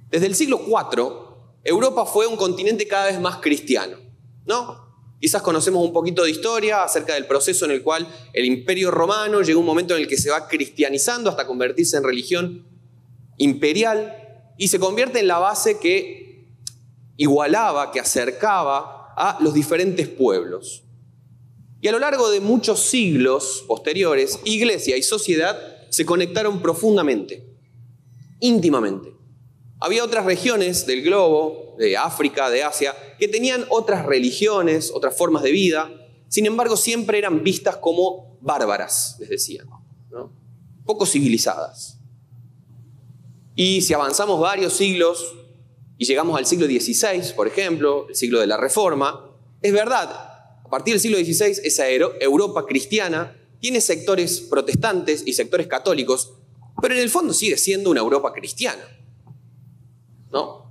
Desde el siglo IV, Europa fue un continente cada vez más cristiano, ¿no? Quizás conocemos un poquito de historia acerca del proceso en el cual el Imperio Romano llegó a un momento en el que se va cristianizando hasta convertirse en religión imperial y se convierte en la base que igualaba, que acercaba a los diferentes pueblos. Y a lo largo de muchos siglos posteriores, iglesia y sociedad se conectaron profundamente, íntimamente. Había otras regiones del globo, de África, de Asia, que tenían otras religiones, otras formas de vida. Sin embargo, siempre eran vistas como bárbaras, les decían, ¿no? Poco civilizadas. Y si avanzamos varios siglos y llegamos al siglo XVI, por ejemplo, el siglo de la Reforma, es verdad, a partir del siglo XVI, esa Europa cristiana tiene sectores protestantes y sectores católicos, pero en el fondo sigue siendo una Europa cristiana, ¿no?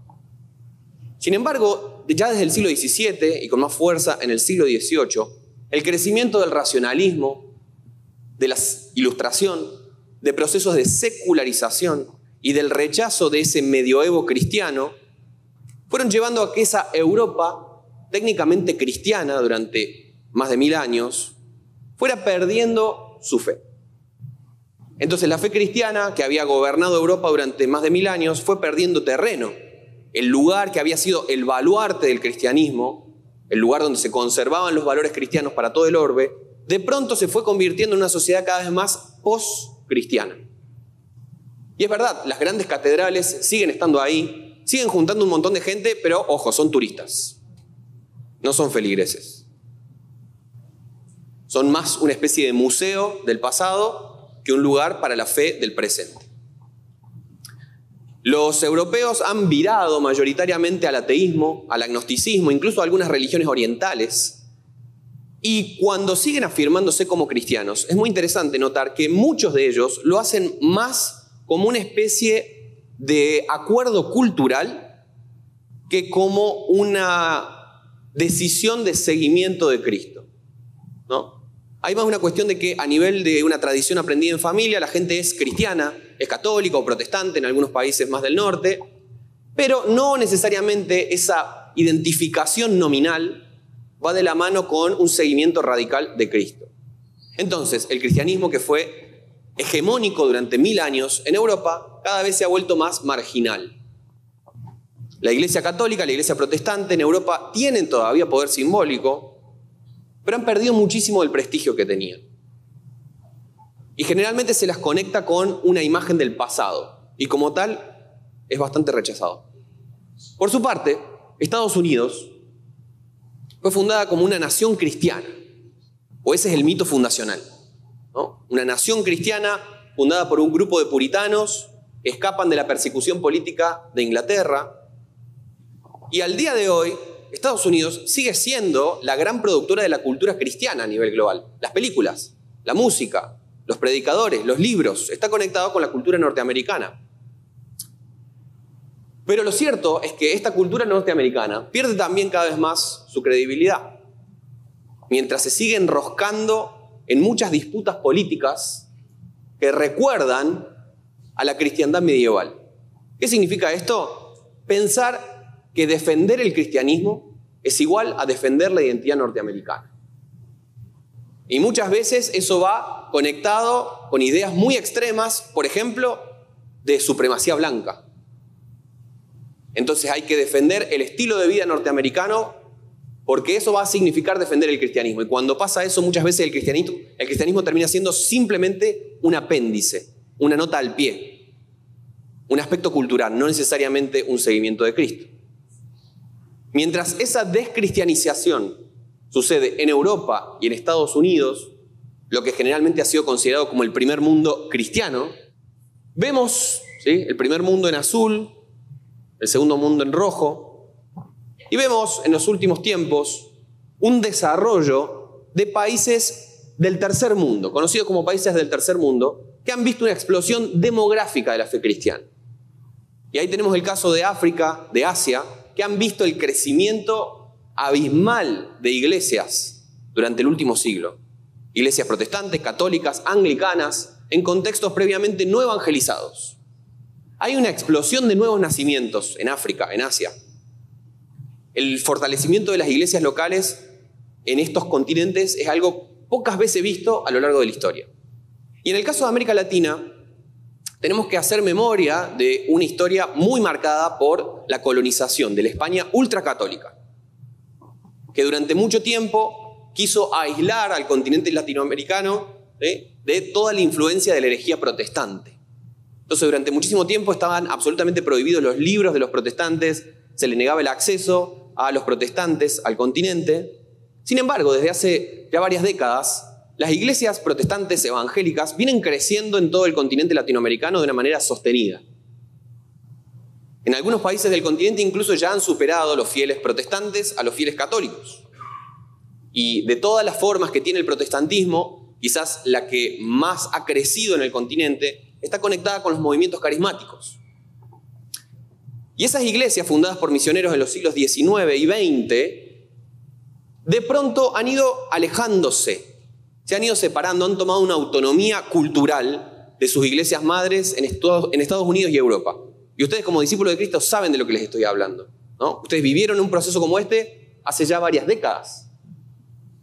Sin embargo, ya desde el siglo XVII y con más fuerza en el siglo XVIII, el crecimiento del racionalismo, de la ilustración, de procesos de secularización y del rechazo de ese medioevo cristiano, fueron llevando a que esa Europa, técnicamente cristiana durante más de 1000 años, fuera perdiendo su fe. Entonces la fe cristiana, que había gobernado Europa durante más de 1000 años, fue perdiendo terreno. El lugar que había sido el baluarte del cristianismo, el lugar donde se conservaban los valores cristianos para todo el orbe, de pronto se fue convirtiendo en una sociedad cada vez más post-cristiana. Y es verdad, las grandes catedrales siguen estando ahí, siguen juntando un montón de gente, pero ojo, son turistas, no son feligreses. Son más una especie de museo del pasado que un lugar para la fe del presente. Los europeos han virado mayoritariamente al ateísmo, al agnosticismo, incluso a algunas religiones orientales. Y cuando siguen afirmándose como cristianos, es muy interesante notar que muchos de ellos lo hacen más como una especie de acuerdo cultural que como una decisión de seguimiento de Cristo, ¿no? Hay más una cuestión de que a nivel de una tradición aprendida en familia, la gente es cristiana, es católica o protestante en algunos países más del norte, pero no necesariamente esa identificación nominal va de la mano con un seguimiento radical de Cristo. Entonces, el cristianismo, que fue hegemónico durante 1000 años en Europa, cada vez se ha vuelto más marginal. La Iglesia católica, la Iglesia protestante en Europa tienen todavía poder simbólico, pero han perdido muchísimo del prestigio que tenían. Y generalmente se las conecta con una imagen del pasado, y como tal es bastante rechazado. Por su parte, Estados Unidos fue fundada como una nación cristiana, o ese es el mito fundacional, ¿no? Una nación cristiana fundada por un grupo de puritanos que escapan de la persecución política de Inglaterra, y al día de hoy Estados Unidos sigue siendo la gran productora de la cultura cristiana a nivel global. Las películas, la música, los predicadores, los libros, está conectado con la cultura norteamericana. Pero lo cierto es que esta cultura norteamericana pierde también cada vez más su credibilidad, mientras se sigue enroscando en muchas disputas políticas que recuerdan a la cristiandad medieval. ¿Qué significa esto? Pensar que defender el cristianismo es igual a defender la identidad norteamericana. Y muchas veces eso va conectado con ideas muy extremas, por ejemplo, de supremacía blanca. Entonces hay que defender el estilo de vida norteamericano porque eso va a significar defender el cristianismo. Y cuando pasa eso, muchas veces el cristianismo termina siendo simplemente un apéndice, una nota al pie, un aspecto cultural, no necesariamente un seguimiento de Cristo. Mientras esa descristianización sucede en Europa y en Estados Unidos, lo que generalmente ha sido considerado como el primer mundo cristiano, vemos, ¿sí?, el primer mundo en azul, el segundo mundo en rojo, y vemos en los últimos tiempos un desarrollo de países del tercer mundo, conocidos como países del tercer mundo, que han visto una explosión demográfica de la fe cristiana. Y ahí tenemos el caso de África, de Asia, que han visto el crecimiento abismal de iglesias durante el último siglo. Iglesias protestantes, católicas, anglicanas, en contextos previamente no evangelizados. hay una explosión de nuevos nacimientos en África, en Asia. El fortalecimiento de las iglesias locales en estos continentes es algo pocas veces visto a lo largo de la historia. Y en el caso de América Latina, tenemos que hacer memoria de una historia muy marcada por la colonización de la España ultracatólica, que durante mucho tiempo quiso aislar al continente latinoamericano de toda la influencia de la herejía protestante. Entonces, durante muchísimo tiempo estaban absolutamente prohibidos los libros de los protestantes, se les negaba el acceso a los protestantes al continente. Sin embargo, desde hace ya varias décadas, las iglesias protestantes evangélicas vienen creciendo en todo el continente latinoamericano de una manera sostenida. En algunos países del continente incluso ya han superado los fieles protestantes a los fieles católicos. Y de todas las formas que tiene el protestantismo, quizás la que más ha crecido en el continente está conectada con los movimientos carismáticos. Y esas iglesias fundadas por misioneros en los siglos XIX y XX, de pronto han ido alejándose, se han ido separando, han tomado una autonomía cultural de sus iglesias madres en Estados Unidos y Europa. Y ustedes como discípulos de Cristo saben de lo que les estoy hablando, ¿no? Ustedes vivieron un proceso como este hace ya varias décadas,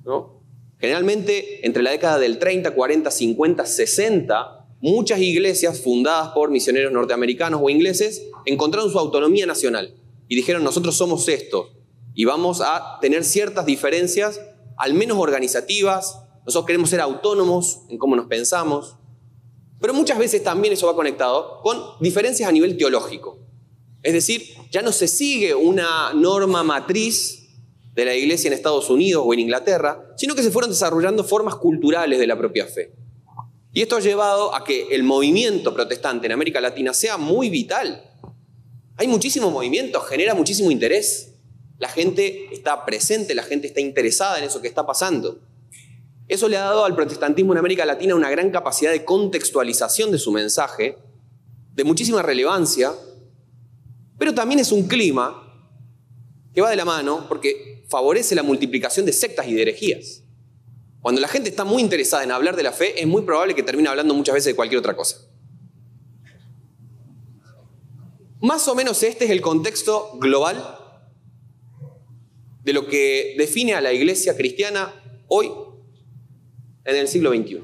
¿no? Generalmente entre la década del 30, 40, 50, 60, muchas iglesias fundadas por misioneros norteamericanos o ingleses encontraron su autonomía nacional y dijeron: nosotros somos estos y vamos a tener ciertas diferencias, al menos organizativas. Nosotros queremos ser autónomos en cómo nos pensamos. Pero muchas veces también eso va conectado con diferencias a nivel teológico. Es decir, ya no se sigue una norma matriz de la iglesia en Estados Unidos o en Inglaterra, sino que se fueron desarrollando formas culturales de la propia fe. Y esto ha llevado a que el movimiento protestante en América Latina sea muy vital. Hay muchísimo movimiento, genera muchísimo interés. La gente está presente, la gente está interesada en eso que está pasando. Eso le ha dado al protestantismo en América Latina una gran capacidad de contextualización de su mensaje, de muchísima relevancia, pero también es un clima que va de la mano porque favorece la multiplicación de sectas y de herejías. Cuando la gente está muy interesada en hablar de la fe, es muy probable que termine hablando muchas veces de cualquier otra cosa. Más o menos este es el contexto global de lo que define a la iglesia cristiana hoy en el siglo XXI.